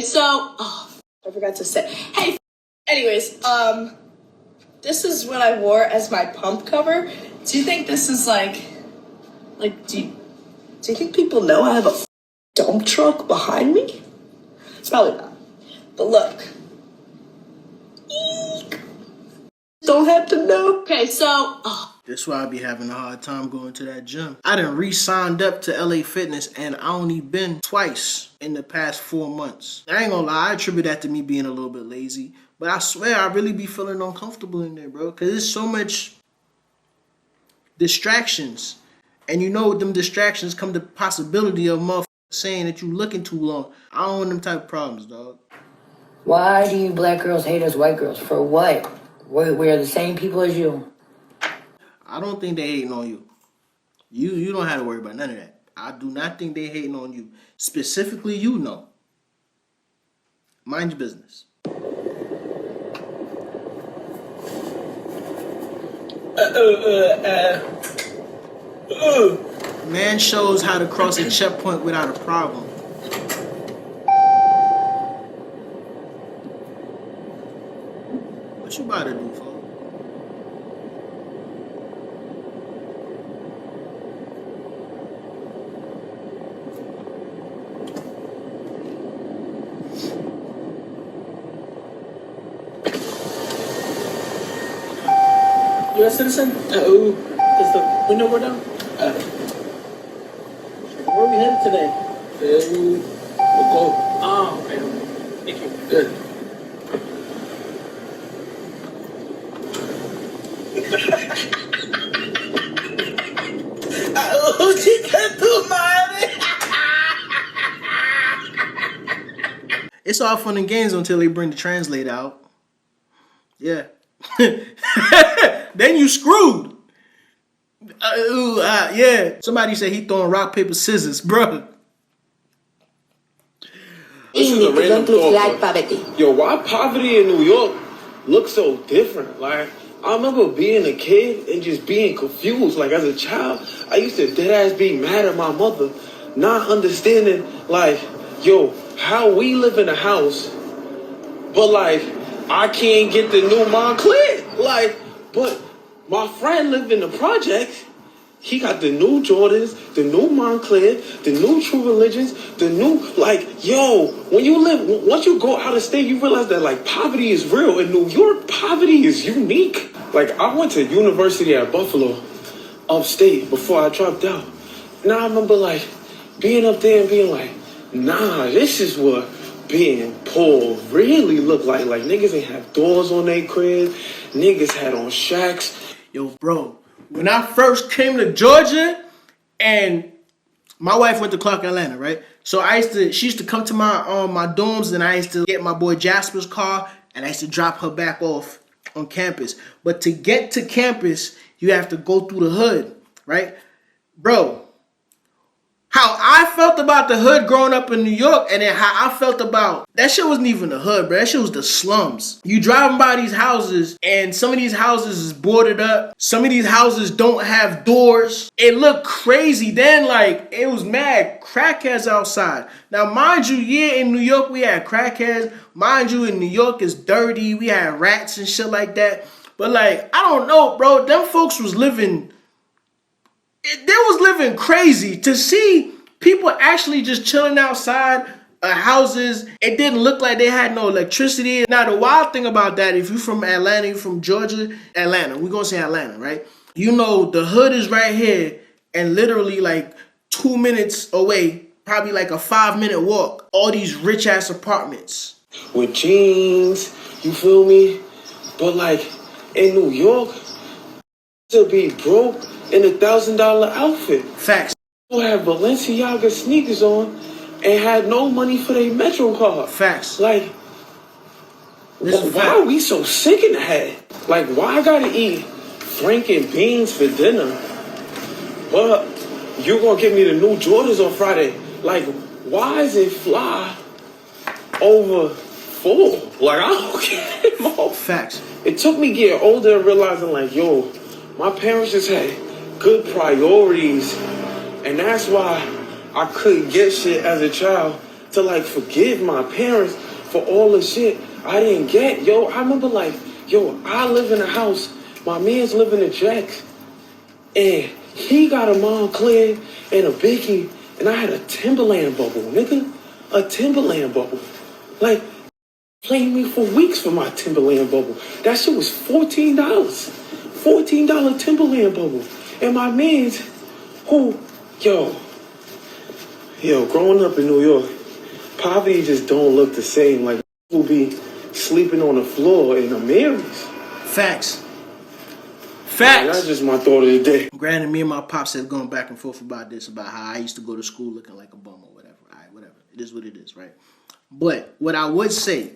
So, I forgot to say. Hey, anyways, this is what I wore as my pump cover. Do you think this is do you think people know I have a dump truck behind me? It's probably not. But look. Eek. Don't have to know. Okay, so, That's why I be having a hard time going to that gym. I done re-signed up to LA Fitness and I only been twice in the past 4 months. I ain't gonna lie, I attribute that to me being a little bit lazy. But I swear, I really be feeling uncomfortable in there, bro. Because there's so much distractions. And you know with them distractions come the possibility of motherfuckers saying that you looking too long. I don't want them type of problems, dog. Why do you black girls hate us white girls? For what? We're the same people as you. I don't think they hating on you. You don't have to worry about none of that. I do not think they hating on you. Specifically, you know. Mind your business. Man shows how to cross a checkpoint without a problem. What you about to do, folks? U.S. citizen? Is the window go down? Where are we headed today? We'll go. Oh, okay. Thank you. Good. It's all fun and games until they bring the translator out. Yeah. Then you screwed. Yeah. Somebody said he throwing rock, paper, scissors, bro. This is a random thought. Yo, why poverty in New York looks so different? Like, I remember being a kid and just being confused. Like, as a child, I used to deadass be mad at my mother, not understanding, like, yo, how we live in a house, but, like, I can't get the new Montclair. Like, but my friend lived in the project. He got the new Jordans, the new Montclair, the new True Religions, the new, like, yo, when you live, once you go out of state, you realize that, like, poverty is real. In New York, poverty is unique. Like, I went to university at Buffalo, upstate, before I dropped out. Now I remember, like, being up there and being like, nah, this is what being poor really look like. Like, niggas ain't have doors on their crib. Niggas had on shacks. Yo, bro, when I first came to Georgia, and my wife went to Clark, Atlanta, right? So she used to come to my dorms, and I used to get my boy Jasper's car, and I used to drop her back off on campus. But to get to campus, you have to go through the hood, right? Bro, how I felt about the hood growing up in New York, and then how I felt about that shit wasn't even the hood, bro. That shit was the slums. You driving by these houses, and some of these houses is boarded up. Some of these houses don't have doors. It looked crazy. Then, like, it was mad crackheads outside. Now, mind you, yeah, in New York we had crackheads. Mind you, in New York it's dirty. We had rats and shit like that. But, like, I don't know, bro. Them folks was living. They was living crazy. To see people actually just chilling outside houses, it didn't look like they had no electricity. Now, the wild thing about that, if you're from Atlanta, you're from Georgia, Atlanta, we're going to say Atlanta, right? You know, the hood is right here, and literally like 2 minutes away, probably like a 5-minute walk, all these rich-ass apartments. With jeans, you feel me? But, like, in New York, to be broke in $1,000 outfit. Facts. People had Balenciaga sneakers on and had no money for their Metro card. Facts. Like, why are we so sick in the head? Like, why I gotta eat Frank and beans for dinner, but you gonna give me the new Jordans on Friday? Like, why is it fly over full? Like, I don't get it. Facts. It took me getting older and realizing, like, yo, my parents just had good priorities, and that's why I couldn't get shit as a child to like forgive my parents for all the shit I didn't get. Yo, I remember like, yo, I live in a house, my man's living in Jax, and he got a Montclair and a Biggie, and I had a Timberland bubble, nigga. A Timberland bubble. Like, played me for weeks for my Timberland bubble. That shit was $14. $14 Timberland bubble. And my man's who, yo, growing up in New York, poverty just don't look the same. Like, people be sleeping on the floor in the Marys. Facts. Man, that's just my thought of the day. Granted, me and my pops have gone back and forth about this, about how I used to go to school looking like a bum or whatever. All right, whatever. It is what it is, right? But what I would say,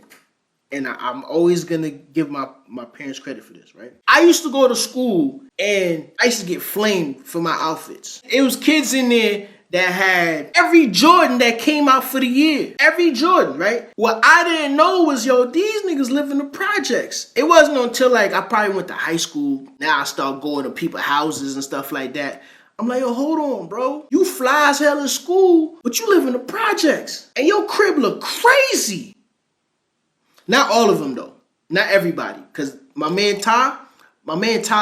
and I'm always going to give my parents credit for this, right? I used to go to school and I used to get flamed for my outfits. It was kids in there that had every Jordan that came out for the year. Every Jordan, right? What I didn't know was, yo, these niggas live in the projects. It wasn't until like I probably went to high school. Now I start going to people's houses and stuff like that. I'm like, yo, hold on, bro. You fly as hell in school, but you live in the projects. And your crib look crazy. Not all of them, though. Not everybody. Because my man Ty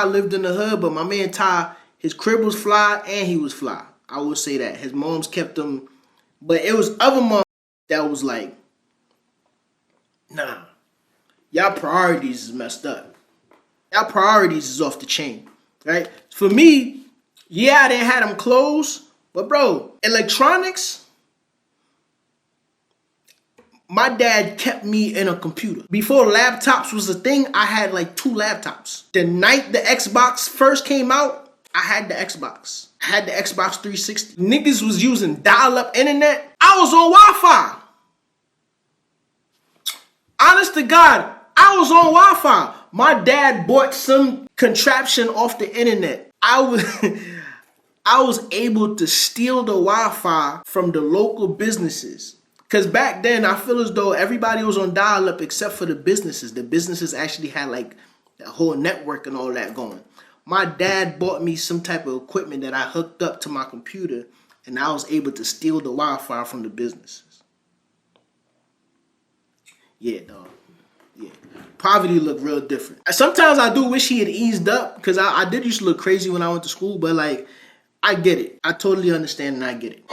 lived in the hood, but my man Ty, his crib was fly and he was fly. I will say that. His moms kept him. But it was other moms that was like, nah. Y'all priorities is messed up. Y'all priorities is off the chain. Right? For me, yeah, I didn't have them clothes. But bro, electronics, my dad kept me in a computer. Before laptops was a thing, I had like 2 laptops. The night the Xbox first came out, I had the Xbox. I had the Xbox 360. Niggas was using dial-up internet. I was on Wi-Fi. Honest to God, I was on Wi-Fi. My dad bought some contraption off the internet. I was able to steal the Wi-Fi from the local businesses. Because back then, I feel as though everybody was on dial-up except for the businesses. The businesses actually had like a whole network and all that going. My dad bought me some type of equipment that I hooked up to my computer, and I was able to steal the Wi-Fi from the businesses. Yeah, dog. Yeah. Poverty looked real different. Sometimes I do wish he had eased up, because I did used to look crazy when I went to school, but like, I get it. I totally understand and I get it.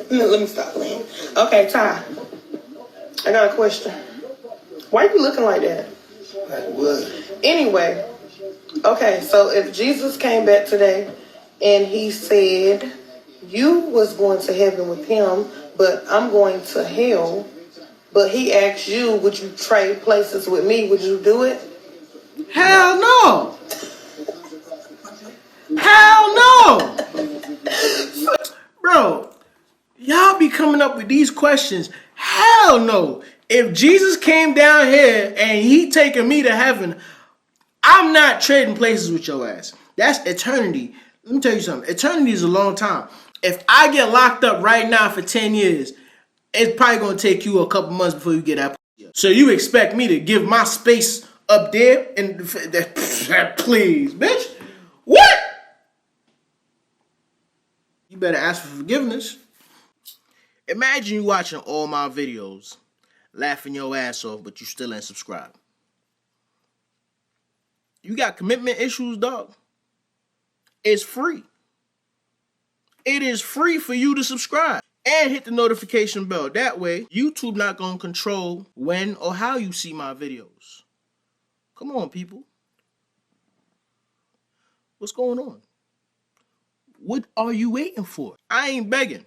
Let me stop playing. Okay, Ty. I got a question. Why you looking like that? Like what? Anyway, okay, so if Jesus came back today and he said, you was going to heaven with him, but I'm going to hell, but he asked you, would you trade places with me? Would you do it? Hell no! Hell no! Bro, y'all be coming up with these questions. Hell no! If Jesus came down here and he taking me to heaven, I'm not trading places with your ass. That's eternity. Let me tell you something. Eternity is a long time. If I get locked up right now for 10 years, it's probably going to take you a couple months before you get out. So you expect me to give my space up there? And please, bitch. What? You better ask for forgiveness. Imagine you watching all my videos, laughing your ass off, but you still ain't subscribed. You got commitment issues, dog. It's free. It is free for you to subscribe and hit the notification bell. That way, YouTube not going to control when or how you see my videos. Come on, people. What's going on? What are you waiting for? I ain't begging.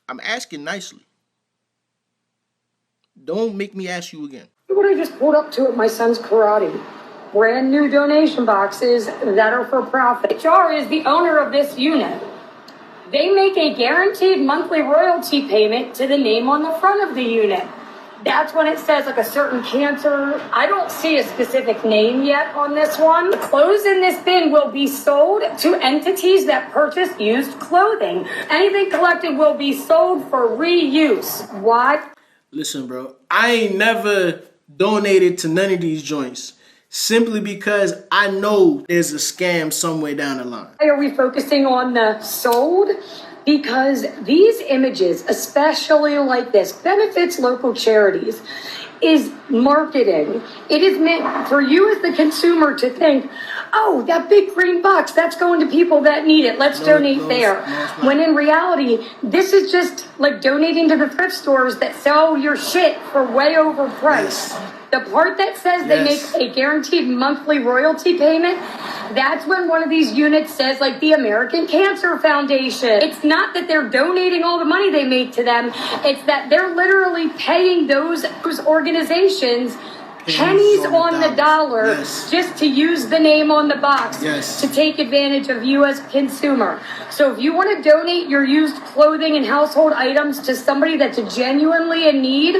I'm asking nicely. Don't make me ask you again. What I just pulled up to at my son's karate. Brand new donation boxes that are for profit. HR is the owner of this unit. They make a guaranteed monthly royalty payment to the name on the front of the unit. That's when it says like a certain cancer. I don't see a specific name yet on this one. The clothes in this bin will be sold to entities that purchase used clothing. Anything collected will be sold for reuse. Why? Listen, bro, I ain't never donated to none of these joints simply because I know there's a scam somewhere down the line. Why are we focusing on the sold? Because these images, especially like this, benefits local charities, is marketing. It is meant for you as the consumer to think, oh, that big green box, that's going to people that need it. Let's donate there. When in reality, this is just like donating to the thrift stores that sell your shit for way overpriced. Yes. The part that says they make a guaranteed monthly royalty payment, that's when one of these units says, like the American Cancer Foundation. It's not that they're donating all the money they make to them. It's that they're literally paying those organizations pennies on the dollar just to use the name on the box to take advantage of you as a consumer. So if you want to donate your used clothing and household items to somebody that's genuinely in need,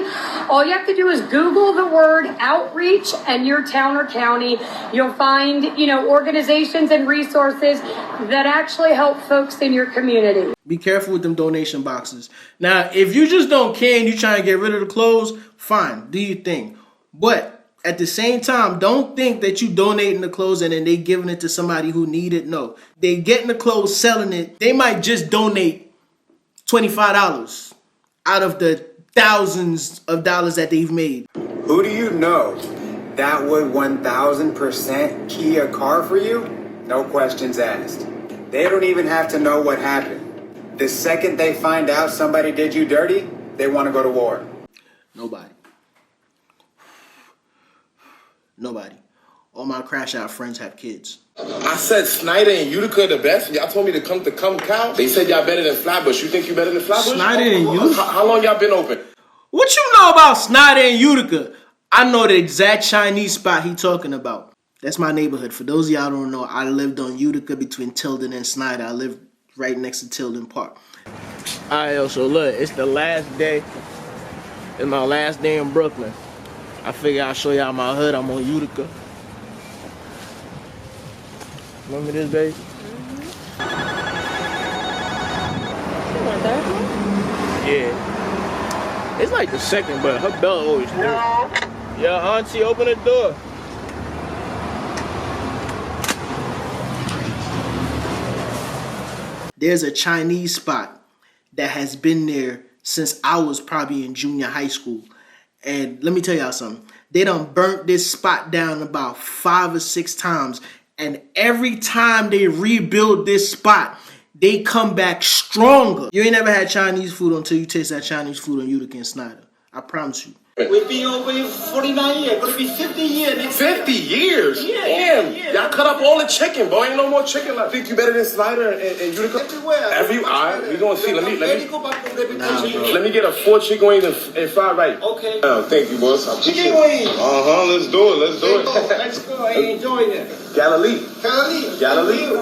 all you have to do is Google the word outreach and your town or county. You'll find, organizations and resources that actually help folks in your community. Be careful with them donation boxes. Now, if you just don't care and you trying to get rid of the clothes, fine, do your thing. But at the same time, don't think that you donating the clothes and then they giving it to somebody who need it. No, they getting the clothes, selling it. They might just donate $25 out of the thousands of dollars that they've made. Who do you know that would 1000% key a car for you? No questions asked. They don't even have to know what happened. The second they find out somebody did you dirty, they want to go to war. Nobody. Nobody. All my crash out friends have kids. I said Snyder and Utica the best. Y'all told me to come Cal. They said y'all better than Flatbush. You think you better than Flatbush? Snyder and Utica? How long y'all been open? What you know about Snyder and Utica? I know the exact Chinese spot he talking about. That's my neighborhood. For those of y'all who don't know, I lived on Utica between Tilden and Snyder. I lived right next to Tilden Park. Alright, yo, so look, it's the last day. It's my last day in Brooklyn. I figure I'll show y'all my hood. I'm on Utica. Remember this, baby? You want that one? Yeah. It's like the second, but her belt always through. Yo, auntie, open the door. There's a Chinese spot that has been there since I was probably in junior high school. And let me tell y'all something. They done burnt this spot down about 5 or 6 times. And every time they rebuild this spot, they come back stronger. You ain't never had Chinese food until you taste that Chinese food on Utica and Snyder. I promise you. We've been over 49 years. Gonna be 50 years. 50 years? Yeah. Damn. Yeah. Y'all cut up all the chicken, boy. Ain't no more chicken. I think you better than Snyder and Utica. Everywhere. All right, we gonna see. Let me Let get a 4 chicken wings and fried rice. Okay. Thank you, boss. Chicken wings. Let's do it. Let's go. I enjoy it. Galilee.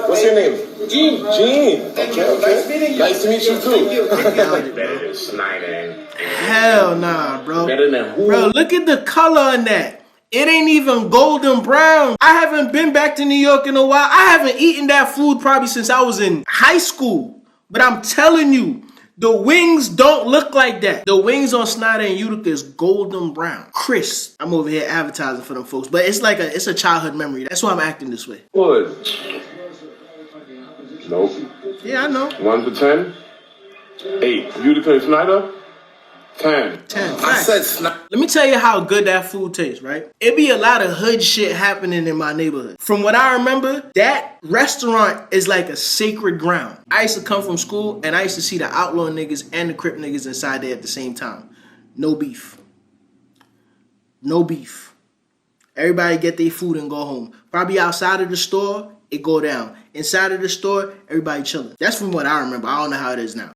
What's your name? Gene. Okay. Nice meeting you. Nice to meet you too. Thank you. Better than Snyder. Hell nah, bro. Better than who? Bro, look at the color in that. It ain't even golden brown. I haven't been back to New York in a while. I haven't eaten that food probably since I was in high school. But I'm telling you, the wings don't look like that. The wings on Snyder and Utica is golden brown. Crisp. I'm over here advertising for them folks. But it's like it's a childhood memory. That's why I'm acting this way. Good. Nope. Yeah, I know. 1 to 10. 8. Utica and Snyder. 10. I said Snyder. Let me tell you how good that food tastes, right? It be a lot of hood shit happening in my neighborhood. From what I remember, that restaurant is like a sacred ground. I used to come from school and I used to see the outlaw niggas and the Crip niggas inside there at the same time. No beef. No beef. Everybody get their food and go home. Probably outside of the store, it go down. Inside of the store, everybody chilling. That's from what I remember. I don't know how it is now.